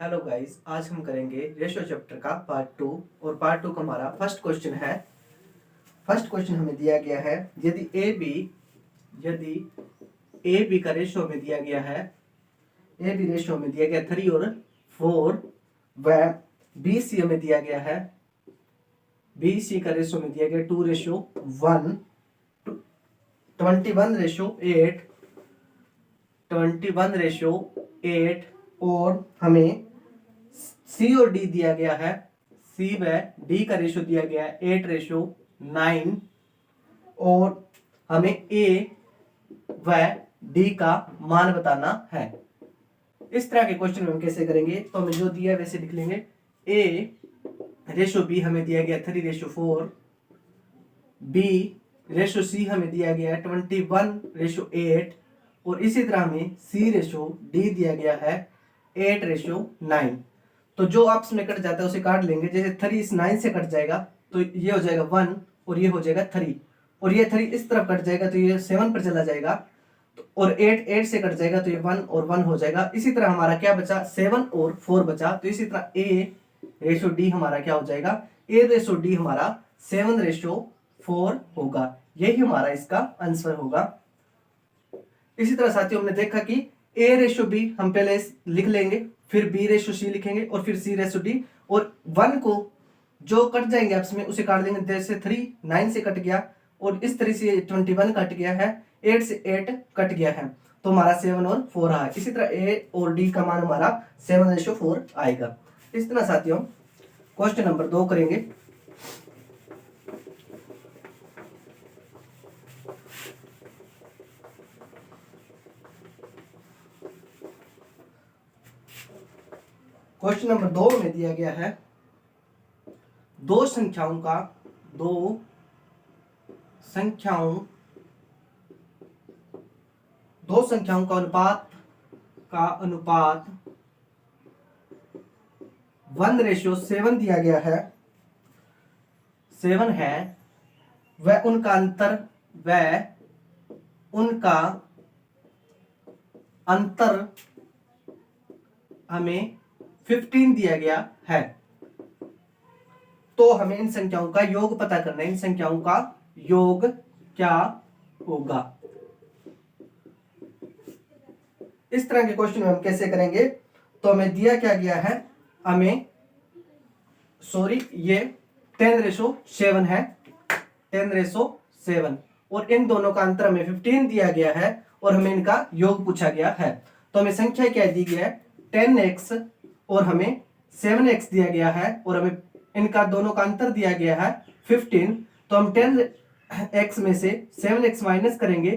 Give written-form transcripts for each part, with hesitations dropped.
Hello guys, आज हम करेंगे रेशो चैप्टर का पार्ट 2। और पार्ट 2 का हमारा फर्स्ट क्वेश्चन है। फर्स्ट क्वेश्चन हमें दिया गया है, यदि ए बी का रेशो हमें दिया गया है, ए बी रेशो हमें दिया गया 3 और 4, व बी सी हमें दिया गया है, बी सी का रेशो हमें दिया गया 2:1, 21:8, 21:8, और हमें सी और डी दिया गया है, सी व डी का रेशो दिया गया है 8:9, और हमें ए व डी का मान बताना है। इस तरह के क्वेश्चन हम कैसे करेंगे, तो हमें जो दिया है वैसे लिख लेंगे। ए रेशो बी हमें दिया गया 3:4, बी रेशो सी हमें दिया गया है 21:8, और इसी तरह हमें सी रेशो डी दिया गया है 8:9। तो जो आपस में कट जाता है उसे काट लेंगे। जैसे 3 इस 9 से कट जाएगा तो ये हो जाएगा 1 और ये हो जाएगा 3, और ये 3 इस तरफ कट जाएगा तो ये 7 पर चला जाएगा, और 8 से कट जाएगा तो ये 1 और 1 हो जाएगा। इसी तरह हमारा क्या बचा, 7 और 4 बचा। तो इसी तरह ए रेशो डी हमारा क्या हो जाएगा, ए रेशो डी हमारा 7:4 होगा। यही हमारा इसका आंसर होगा। इसी तरह साथियों हमने देखा कि ए रेशो बी हम पहले लिख लेंगे, फिर बी रेशो सी लिखेंगे, और फिर सी रेशो डी, और 1 को जो कट जाएंगे आपस में उसे काट देंगे। जैसे 3 9 से कट गया, और इस तरह से 21 कट गया है, 8 से 8 कट गया है, तो हमारा 7 और 4 रहा है। इसी तरह ए और डी का मान हमारा 7:4 आएगा। इस तरह साथियों क्वेश्चन नंबर 2 करेंगे। क्वेश्चन नंबर 2 में दिया गया है, दो संख्याओं का अनुपात 1:7 दिया गया है, 7 है, वह उनका अंतर हमें 15 दिया गया है। तो हमें इन संख्याओं का योग पता करना है। इन संख्याओं का योग क्या होगा। इस तरह के क्वेश्चन हम कैसे करेंगे, तो हमें दिया क्या गया है, हमें ये 10:7 है, 10:7, और इन दोनों का अंतर हमें 15 दिया गया है, और हमें इनका योग पूछा गया है। तो हमें संख्या क्या दी गई है, 10x, और हमें 7x दिया गया है, और हमें इनका दोनों का अंतर दिया गया है 15। तो हम 10x में से 7x माइनस करेंगे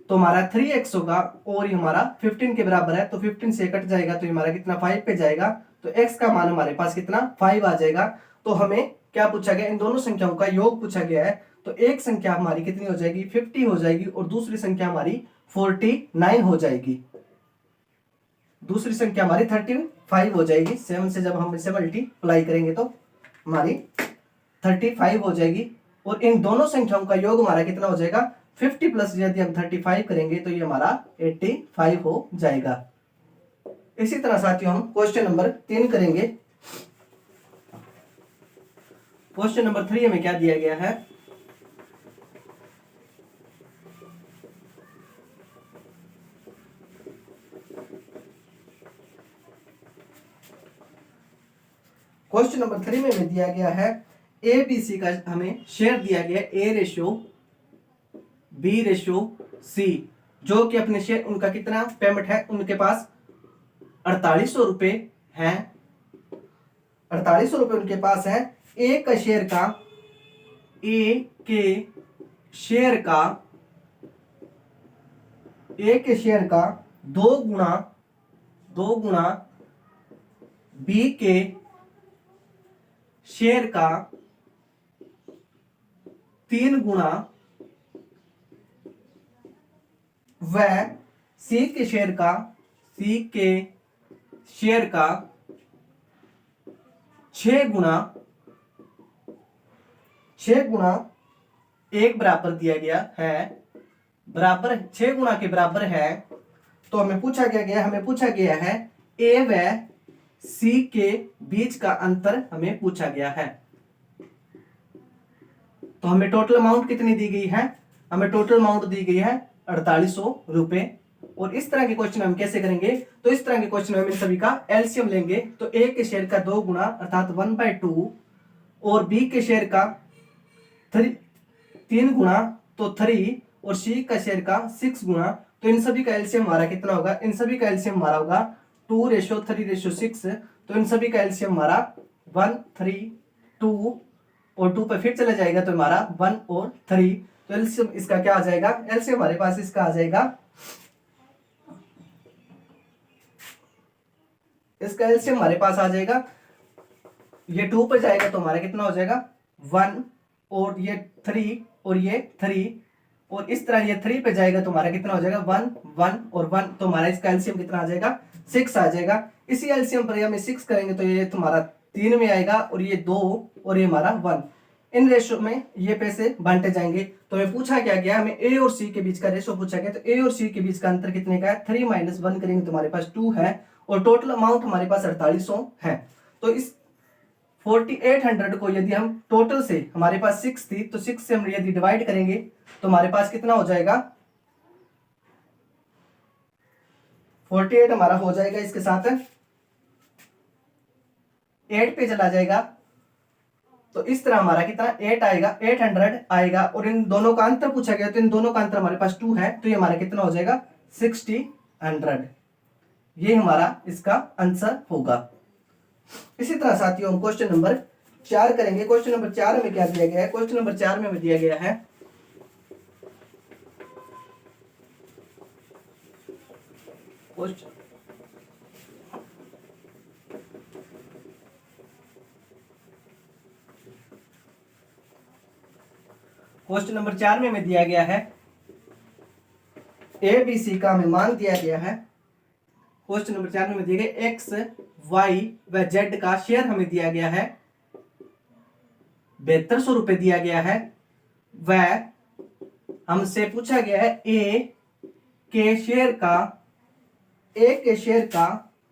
तो हमारा 3x होगा, और ये हमारा 15 के बराबर है, तो 15 से कट जाएगा तो हमारा कितना 5 पे जाएगा, तो x का मान हमारे पास कितना 5 आ जाएगा। तो हमें क्या पूछा गया, इन दोनों संख्याओं का योग पूछा गया है। तो एक संख्या हमारी कितनी हो जाएगी, 50 हो जाएगी, और दूसरी संख्या हमारी 49 हो जाएगी। दूसरी संख्या हमारी 35 हो जाएगी। 7 से जब हम इसे मल्टीप्लाई करेंगे तो हमारी 35 हो जाएगी, और इन दोनों संख्याओं का योग हमारा कितना हो जाएगा, 50 प्लस यदि हम 35 करेंगे तो ये हमारा 85 हो जाएगा। इसी तरह साथियों हम क्वेश्चन नंबर 3 करेंगे। क्वेश्चन नंबर 3 में क्या दिया गया है, क्वेश्चन नंबर 3 में दिया गया है, ए बी सी का हमें शेयर दिया गया, ए रेशो बी रेशो सी, जो कि अपने शेयर उनका कितना पेमेंट है, उनके पास 4800 रुपए है, 4800 रुपए उनके पास है। ए के शेयर का 2 गुना बी के शेयर का 3 गुना, व सी के शेयर का 6 गुना 1 बराबर दिया गया है, बराबर 6 गुना के बराबर है। तो हमें पूछा गया है ए व सी के बीच का अंतर हमें पूछा गया है। तो हमें टोटल अमाउंट कितनी दी गई है? हमें टोटल अमाउंट दी गई है 4800 रुपए। और इस तरह के क्वेश्चन हम कैसे करेंगे? तो इस तरह के क्वेश्चन हम इन सभी का एलसीएम लेंगे। तो ए के शेयर का 2 गुना अर्थात 1/2 और बी के शेयर का 3 गुना तो 3 और सी का शेयर का 6 गुना। तो इन सभी का एलसीएम हमारा कितना होगा? इन सभी का एलसीएम हमारा होगा 2:3:6। तो इन सभी का एलसीएम हमारा 1 3 2 और 2 पे फिर चला जाएगा तो हमारा 1 और 3। तो एलसीएम इसका क्या आ जाएगा? एलसीएम हमारे पास इसका आ जाएगा, इसका एलसीएम हमारे पास आ जाएगा, ये 2 पर जाएगा तो हमारा कितना हो जाएगा? 1 और ये 3 और ये 3 और इस तरह ये 3 पे जाएगा तो हमारा कितना हो जाएगा? 1 1 और 1। तो हमारा इसका एलसीएम कितना आ जाएगा? 6 आ जाएगा। इसी एलसीएम पर हम 6 करेंगे तो ये तुम्हारा 3 में आएगा और ये 2 और ये हमारा 1। इन रेशो में ये पैसे बांटे जाएंगे। तो हमें पूछा क्या गया? हमें ए और सी के बीच का रेशो पूछा गया। तो ए और सी के बीच का अंतर कितने का है? 3 - 1 करेंगे तो हमारे पास 2 है और टोटल अमाउंट हमारे पास 4800 है। तो इस 4800 को यदि हम टोटल से, हमारे पास 6 थी तो 6 से हम यदि डिवाइड करेंगे तो हमारे पास कितना हो जाएगा? 48 हमारा हो जाएगा, इसके साथ 8 पे चला जाएगा तो इस तरह हमारा कितना 8 आएगा, 800 आएगा। और इन दोनों का अंतर पूछा गया तो इन दोनों का अंतर हमारे पास 2 है तो ये हमारा कितना हो जाएगा? 60। ये हमारा इसका आंसर होगा। इसी तरह साथियों हम क्वेश्चन नंबर 4 करेंगे। क्वेश्चन नंबर 4 में क्या दिया गया है? क्वेश्चन नंबर 4 में दिया गया है क्वेश्चन नंबर 4 में हमें दिया गया है ए बी सी का हमें मान दिया गया है। क्वेश्चन नंबर 4 में दिया गया एक्स वाई व जेड का शेयर हमें दिया गया है 7200 रुपए दिया गया है। वह हमसे पूछा गया है ए के शेयर का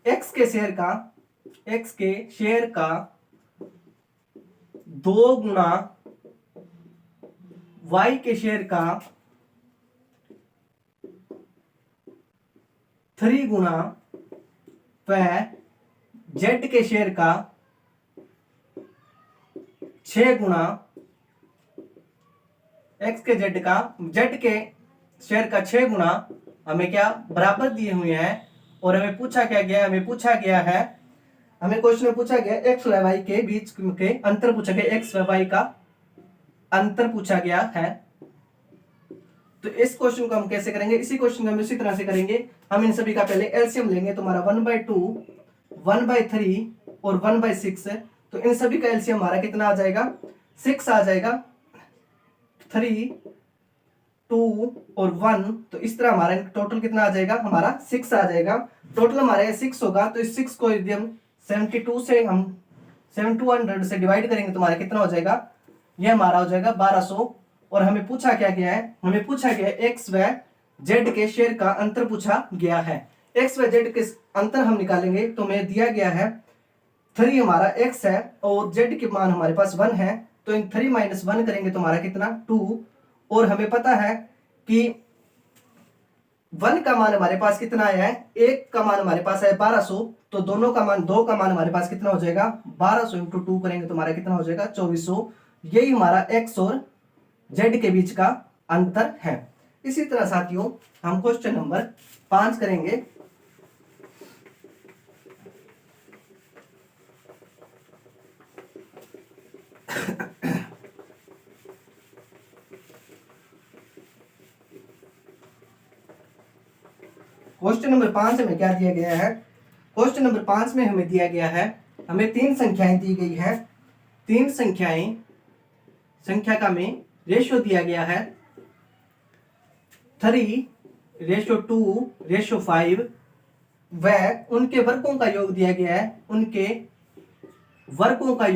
एक्स के शेयर का 2 गुना वाई के शेयर का 3 गुना व जेड के शेयर का 6 गुना एक्स के जेड के शेयर का 6 गुना हमें क्या बराबर दिए हुए हैं। और हमें पूछा क्या गया? हमें क्वेश्चन में पूछा गया एक्स व वाई के बीच के अंतर पूछा गया, एक्स व वाई का अंतर पूछा गया है। तो इस क्वेश्चन को हम कैसे करेंगे? इसी क्वेश्चन को हम इसी तरह से करेंगे। हम इन सभी का पहले एलसीएम लेंगे तो हमारा 1/2 1/3 और 1/6 है। तो इन सभी का एलसीएम हमारा कितना आ जाएगा? 6 आ जाएगा, 3 2 और 1। तो इस तरह हमारा टोटल कितना आ जाएगा? हमारा 6 आ जाएगा। टोटल हमारे 6 होगा तो इस 6 को यदि हम 7200 से डिवाइड करेंगे तो हमारा कितना हो जाएगा? ये हमारा हो जाएगा 1200। और हमें पूछा क्या गया है? हमें पूछा गया एक्स व जेड के शेयर का अंतर पूछा गया है। एक्स व जेड के अंतर हम निकालेंगे तो हमें दिया गया है 3 हमारा एक्स है और जेड के मान हमारे पास 1 है। तो इन 3 - 1 करेंगे तो हमारा कितना? 2। और हमें पता है कि 1 का मान हमारे पास कितना आया है? 1 का मान हमारे पास है 1200। तो दोनों का मान 2 का मान हमारे पास कितना हो जाएगा? 1200 × 2 करेंगे तो हमारा कितना हो जाएगा? 2400। यही हमारा एक्स और जेड के बीच का अंतर है। इसी तरह साथियों हम क्वेश्चन नंबर 5 करेंगे। क्वेश्चन नंबर 5 में क्या दिया गया है? क्वेश्चन नंबर 5 में हमें दिया गया है, हमें 3 संख्याएं दी गई है। 3 संख्या का हमें रेशो दिया गया है 3:2:5 व उनके वर्गों का योग दिया गया है। उनके वर्गों का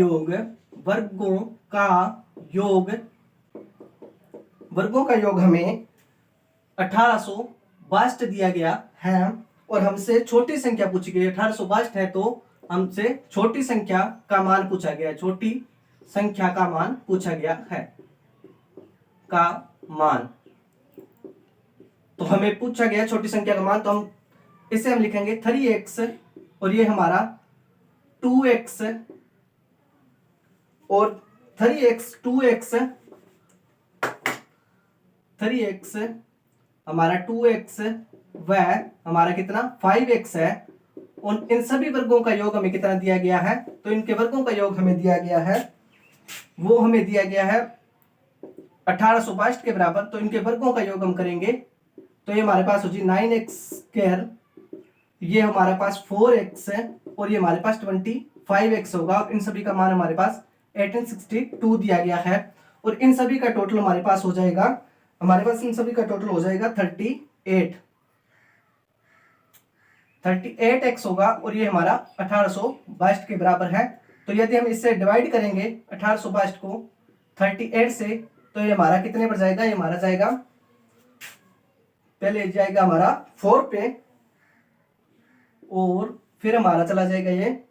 योग हमें 1862 दिया गया है। और हमसे छोटी संख्या पूछी गई, 1862 है तो हमसे छोटी संख्या का मान पूछा गया है, छोटी संख्या का मान पूछा गया है, का मान। तो हमें पूछा गया छोटी संख्या का मान, तो हम इसे हम लिखेंगे 3x और ये हमारा 2x और 3x हमारा 2x व हमारा कितना 5x है। और इन सभी वर्गों का योग हमें कितना दिया गया है, तो इनके वर्गों का योग हमें दिया गया है, वो हमें दिया गया है 1862 के बराबर। तो इनके वर्गों का योग हम करेंगे तो ये हमारे पास हो जी 9x², ये हमारे पास 4x है और ये हमारे पास 25x होगा। और इन सभी का मान हमारे पास 1862 दिया गया है। और इन सभी का टोटल हमारे पास हो जाएगा, हमारे पास इन सभी का टोटल हो जाएगा 38x होगा और ये हमारा 1862 के बराबर है। तो यदि हम इससे डिवाइड करेंगे 1862 को 38 से, तो ये हमारा कितने पर जाएगा, ये हमारा जाएगा, पहले जाएगा हमारा 4 पे और फिर हमारा चला जाएगा ये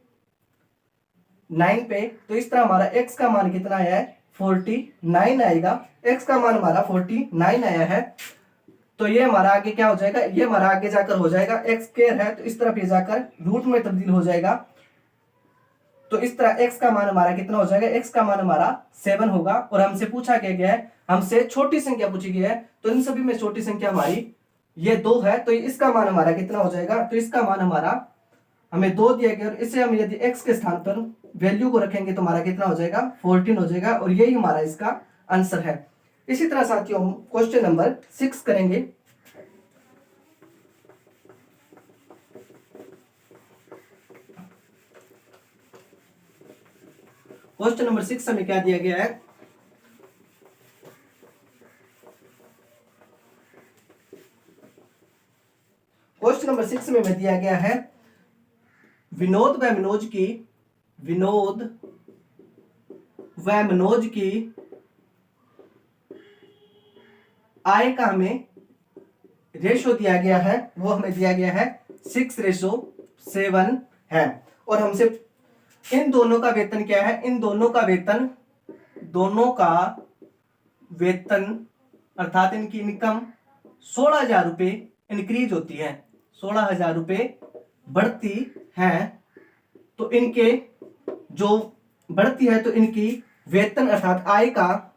9 पे। तो इस तरह हमारा x का मान कितना आया है, 49 आएगा। x का मान हमारा 49 आया है। तो ये हमारा आगे क्या हो जाएगा, ये हमारा आगे जाकर हो जाएगा x² है तो इस तरफ ये जाकर रूट में तब्दील हो जाएगा। तो इस तरह x का मान हमारा कितना हो जाएगा, x का मान हमारा 7 होगा। और हमसे पूछा गया है, हमसे छोटी संख्या पूछी गई है, तो इन सभी में छोटी संख्या हमारी ये 2 है। तो इसका मान हमारा कितना हो जाएगा, तो इसका मान हमारा हमें 2 दिया गया और इसे हम यदि x के स्थान पर वैल्यू को रखेंगे तो हमारा कितना हो जाएगा, 14 हो जाएगा। और यही हमारा इसका आंसर है। इसी तरह साथियों हम क्वेश्चन नंबर 6 करेंगे। क्वेश्चन नंबर 6 हमें क्या दिया गया है, क्वेश्चन नंबर 6 में दिया गया है विनोद व मनोज की आय का हमें रेशो दिया गया है, वो हमें दिया गया है 6:7 है। और हमसे इन दोनों का वेतन क्या है, इन दोनों का वेतन अर्थात इनकी इनकम 16,000 रुपए इंक्रीज होती है, 16,000 रुपए बढ़ती है। तो इनके जो बढ़ती है तो इनकी वेतन अर्थात आय का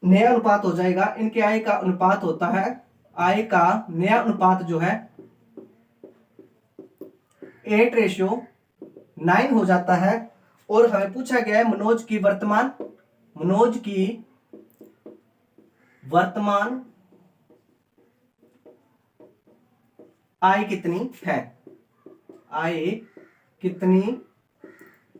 नया अनुपात हो जाएगा। इनके आय का अनुपात होता है, आय का नया अनुपात जो है 8:9 हो जाता है। और हमें पूछा गया है मनोज की वर्तमान आय कितनी है, आय कितनी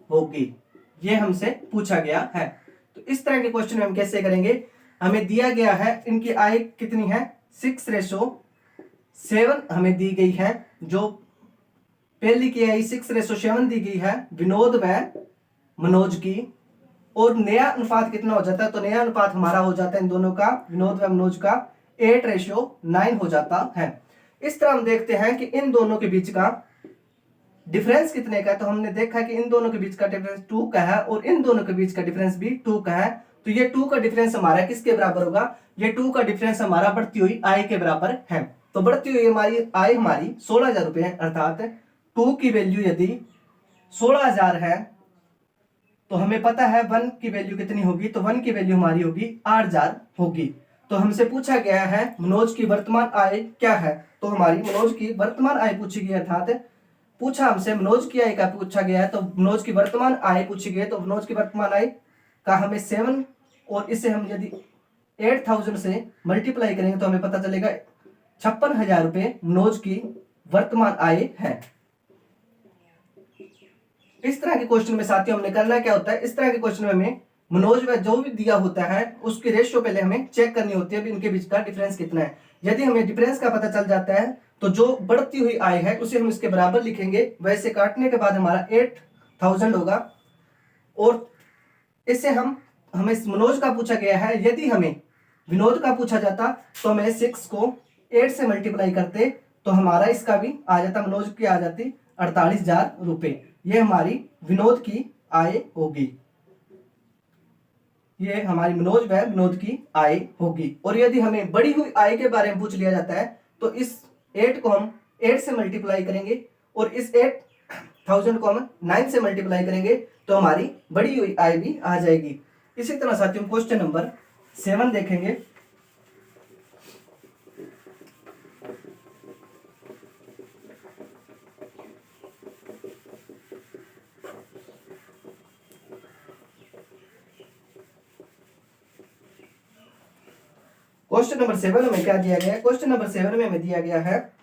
होगी, ये हमसे पूछा गया है। तो इस तरह के क्वेश्चन हम कैसे करेंगे, हमें दिया गया है इनकी आय कितनी है 6:7 हमें दी गई है। जो पहली की आय 6:7 दी गई है विनोद व मनोज की। और नया अनुपात कितना हो जाता है, तो नया अनुपात हमारा हो जाता है इन दोनों का, विनोद व मनोज का 8:9 हो जाता है। इस तरह हम देखते हैं कि इन दोनों के बीच का डिफरेंस कितने का है। तो हमने देखा कि इन दोनों के बीच का डिफरेंस 2 का है और इन दोनों के बीच का डिफरेंस भी 2 का है। तो ये 2 का डिफरेंस हमारा किसके बराबर होगा, ये 2 का डिफरेंस हमारा बढ़ती हुई आय के बराबर है। तो बढ़ती हुई हमारी आय हमारी 16,000 रुपए है, अर्थात 2 की वैल्यू यदि 16,000 है तो हमें पता है 1 की वैल्यू कितनी होगी, तो 1 की वैल्यू हमारी होगी 8,000 होगी। तो हमसे पूछा गया है मनोज की वर्तमान आय क्या है, तो हमारी मनोज की वर्तमान आय पूछी गई, अर्थात पूछा हमसे मनोज की आय का पूछा गया है, तो मनोज की वर्तमान आय पूछी गई है। तो मनोज की वर्तमान आय का हमें 7 और इसे हम यदि 8,000 से मल्टीप्लाई करेंगे तो हमें पता चलेगा 56,000 रुपए मनोज की वर्तमान आय है। इस तरह के क्वेश्चन में साथियों हमने करना क्या होता है, इस तरह के क्वेश्चन में हमें मनोज व जो भी दिया होता है उसकी रेशियो पहले हमें चेक करनी होती है, इनके बीच का डिफरेंस कितना है। यदि हमें डिफरेंस का पता चल जाता है तो जो बढ़ती हुई आय है उसे हम इसके बराबर लिखेंगे, वैसे काटने के बाद हमारा 8,000 होगा। और इससे हमें मनोज का पूछा गया है, यदि हमें विनोद का पूछा जाता तो हमें 6 को 8 से मल्टीप्लाई करते तो हमारा इसका भी आ जाता, मनोज की आ जाती 48,000 रुपए। ये हमारी विनोद की आय होगी। ये हमारी मनोज व विनोद की आय होगी। और यदि हमें बढ़ी हुई आय के बारे में पूछ लिया जाता है तो इस 8 को हम 8 से मल्टीप्लाई करेंगे और इस 8,000 को हम 9 से मल्टीप्लाई करेंगे तो हमारी बढ़ी हुई आय भी आ जाएगी। इसी तरह साथियों क्वेश्चन नंबर 7 देखेंगे। क्वेश्चन नंबर 7 में क्या दिया गया है? क्वेश्चन नंबर 7 में हमें दिया गया है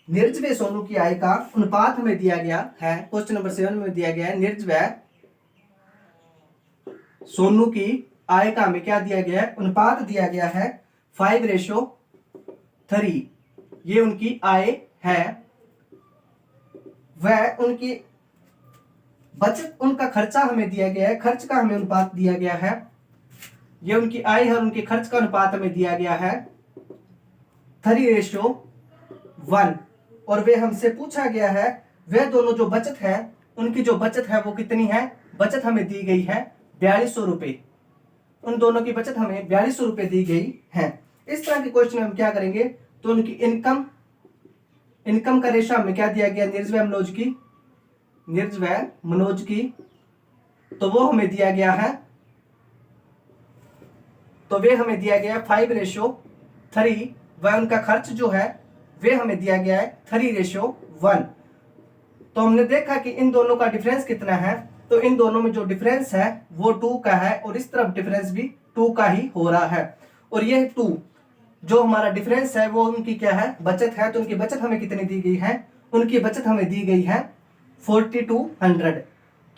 नीरज व सोनू की आय का अनुपात हमें दिया गया है। क्वेश्चन नंबर 7 में दिया गया है नीरज व सोनू की आय का हमें क्या दिया गया है? अनुपात दिया गया है 5:3। ये उनकी आय है। वह उनकी बचत, उनका खर्चा हमें दिया गया है, खर्च का हमें अनुपात दिया गया है। ये उनकी आय है और उनके खर्च का अनुपात हमें दिया गया है 3:1। और वे हमसे पूछा गया है वे दोनों जो बचत है, उनकी जो बचत है वो कितनी है? बचत हमें दी गई है 4200 रुपए। उन दोनों की बचत हमें 4200 रुपए दी गई है। इस तरह के क्वेश्चन में हम क्या करेंगे? तो उनकी इनकम का रेशो हमें क्या दिया गया? नीरज व मनोज की, तो वो हमें दिया गया है, तो वे हमें दिया गया 5:3। वह उनका खर्च जो है वे हमें दिया गया है 3:1। तो हमने देखा कि इन दोनों का डिफरेंस कितना है, तो इन दोनों में जो डिफरेंस है वो 2 का है और इस तरफ डिफरेंस भी 2 का ही हो रहा है। और ये 2 जो हमारा डिफरेंस है वो उनकी क्या है? बचत है। तो उनकी बचत हमें कितनी दी गई है? उनकी बचत हमें दी गई है 4200।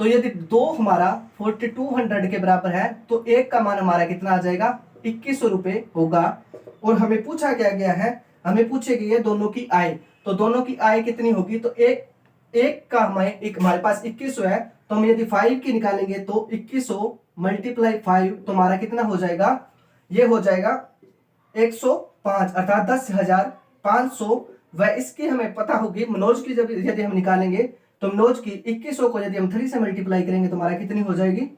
तो यदि 2 हमारा 4200 के बराबर है तो 1 का मान हमारा कितना आ जाएगा? 2100 रुपए होगा। और हमें पूछा क्या गया है? हमें पूछे गई है दोनों की आय। तो दोनों की आय कितनी होगी? तो एक का हमारे पास 2100 है, तो हम यदि 5 की निकालेंगे तो 2100 × 5 तो हमारा कितना हो जाएगा? ये हो जाएगा 105 अर्थात 10,500। वह इसकी हमें पता होगी मनोज की, जब यदि हम निकालेंगे तो मनोज की 2100 को यदि हम 3 से मल्टीप्लाई करेंगे तो हमारा कितनी हो जाएगी?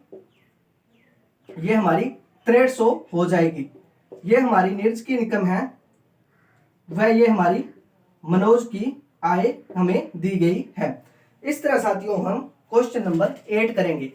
ये हमारी 6300 हो जाएगी। ये हमारी नीरज की इनकम है, वह ये हमारी मनोज की आय हमें दी गई है। इस तरह साथियों हम क्वेश्चन नंबर 8 करेंगे।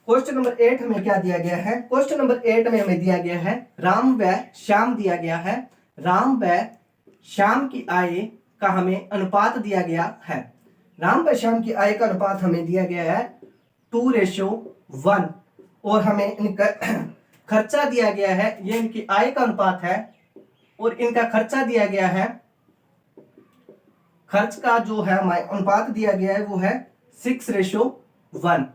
क्वेश्चन नंबर 8 हमें क्या दिया गया है? क्वेश्चन नंबर 8 में हमें दिया गया है राम व श्याम दिया गया है। राम व श्याम की आय का हमें अनुपात दिया गया है। राम व श्याम की आय का अनुपात हमें दिया गया है 2:1। और हमें इनका खर्चा दिया गया है, ये इनकी आय का अनुपात है और इनका खर्चा दिया गया है, खर्च का जो है हमारे अनुपात दिया गया है वो है 6:1।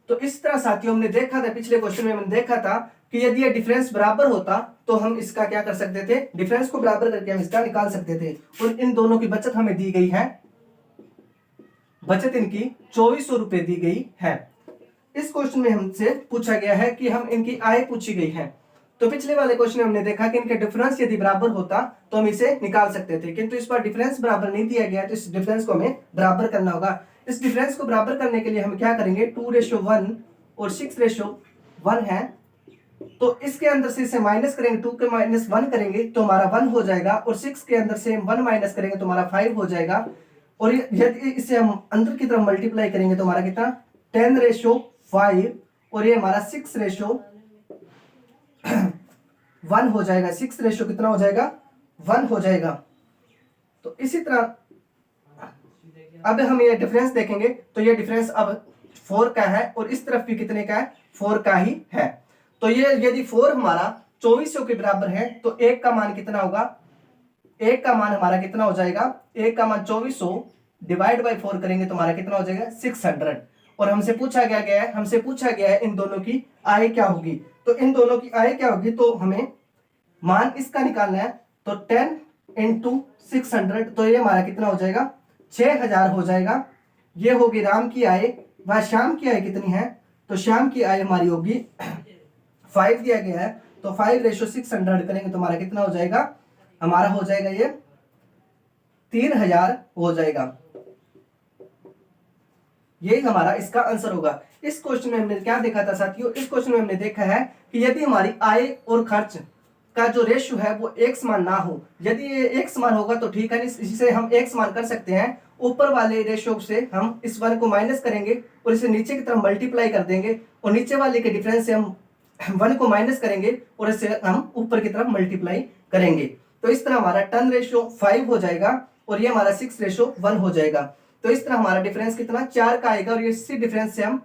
तो इस तरह साथियों हमने देखा था, पिछले क्वेश्चन में हमने देखा था कि यदि ये डिफरेंस बराबर होता तो हम इसका क्या कर सकते थे? डिफरेंस को बराबर करके हम इसका निकाल सकते थे। और इन दोनों की बचत हमें दी गई है, बचत इनकी 2400 रुपए दी गई है। इस क्वेश्चन में हमसे पूछा गया है कि हम इनकी आय पूछी गई है। तो पिछले वाले क्वेश्चन में हमने देखा कि इनके डिफरेंस यदि बराबर होता तो हम इसे निकाल सकते थे, किंतु इस बार डिफरेंस बराबर नहीं दिया गया, तो इस डिफरेंस को हमें बराबर करना होगा। इस डिफरेंस को बराबर करने के लिए हम क्या करेंगे? 2:1 और 6:1 है, तो इसके अंदर से इसे माइनस करेंगे, 2 के -1 करेंगे तो हमारा 1 हो जाएगा, और 6 के अंदर से 1 माइनस करेंगे तो हमारा 5 हो जाएगा। और यदि इसे हम अंदर की तरफ मल्टीप्लाई करेंगे तो हमारा कितना? 10:5 और ये हमारा 6:1 हो जाएगा। 6 रेशो कितना हो जाएगा? 1 हो जाएगा। तो इसी तरह अब हम ये डिफरेंस देखेंगे तो ये डिफरेंस अब 4 का है और इस तरफ भी कितने का है? 4 का ही है। तो ये यदि 4 हमारा 2400 के बराबर है तो 1 का मान कितना होगा? 1 का मान हमारा कितना हो जाएगा? 1 का मान 2400 डिवाइड बाय 4 करेंगे तो हमारा कितना हो जाएगा? 600। और हमसे पूछा गया है इन दोनों की आय क्या होगी। तो इन दोनों की आय क्या होगी, तो हमें मान इसका निकालना है। तो 10 × 600 तो ये हमारा कितना हो जाएगा? 6000 हो जाएगा। ये होगी राम की आय। वह श्याम की आय कितनी है, तो श्याम की आय हमारी होगी 5 दिया गया है, तो 5:600 करेंगे तो हमारा कितना हो जाएगा, हमारा हो जाएगा ये 3000 हो जाएगा। यही हमारा इसका आंसर होगा। इस क्वेश्चन में हमने क्या देखा था साथियों, इस क्वेश्चन में हमने देखा है कि यदि हमारी आय और खर्च का जो रेशियो है वो एक समान ना हो, यदि ये एक समान होगा तो ठीक है, इसे हम एक समान कर सकते हैं। ऊपर वाले रेशियो से हम इस वन को माइनस करेंगे और इसे नीचे की तरफ मल्टीप्लाई कर देंगे, और नीचे वाले के डिफरेंस से हम वन को माइनस करेंगे और इसे हम ऊपर की तरफ मल्टीप्लाई करेंगे। तो इस तरह हमारा 10 रेशियो 5 हो जाएगा और ये हमारा 6 रेशियो 1 हो जाएगा। तो इस तरह हमारा डिफरेंस कितना 4 का आएगा, और इसी डिफरेंस से हम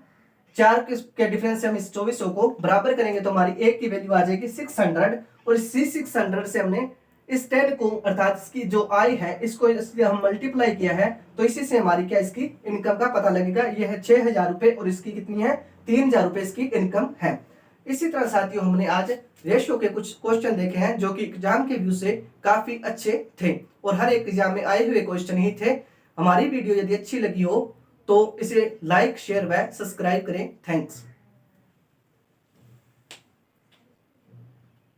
4 के डिफरेंस से हम इस 2400 को बराबर करेंगे तो हमारी एक की वैल्यू आ जाएगी 600, और इसी 600 से हमने इस 10 को अर्थात इसकी जो आय है इसको इसलिए हम मल्टीप्लाई किया है, तो इसी से हमारी क्या इसकी इनकम का पता लगेगा। यह है 6000 रुपए और इसकी कितनी है 3000 रुपए इसकी इनकम है। इसी तरह साथियों हमने आज रेशियो के कुछ क्वेश्चन देखे हैं जो कि एग्जाम के व्यू से काफी अच्छे थे, और हर एक एग्जाम में आए हुए क्वेश्चन ही थे। हमारी वीडियो यदि अच्छी लगी हो तो इसे लाइक शेयर व सब्सक्राइब करें। थैंक्स।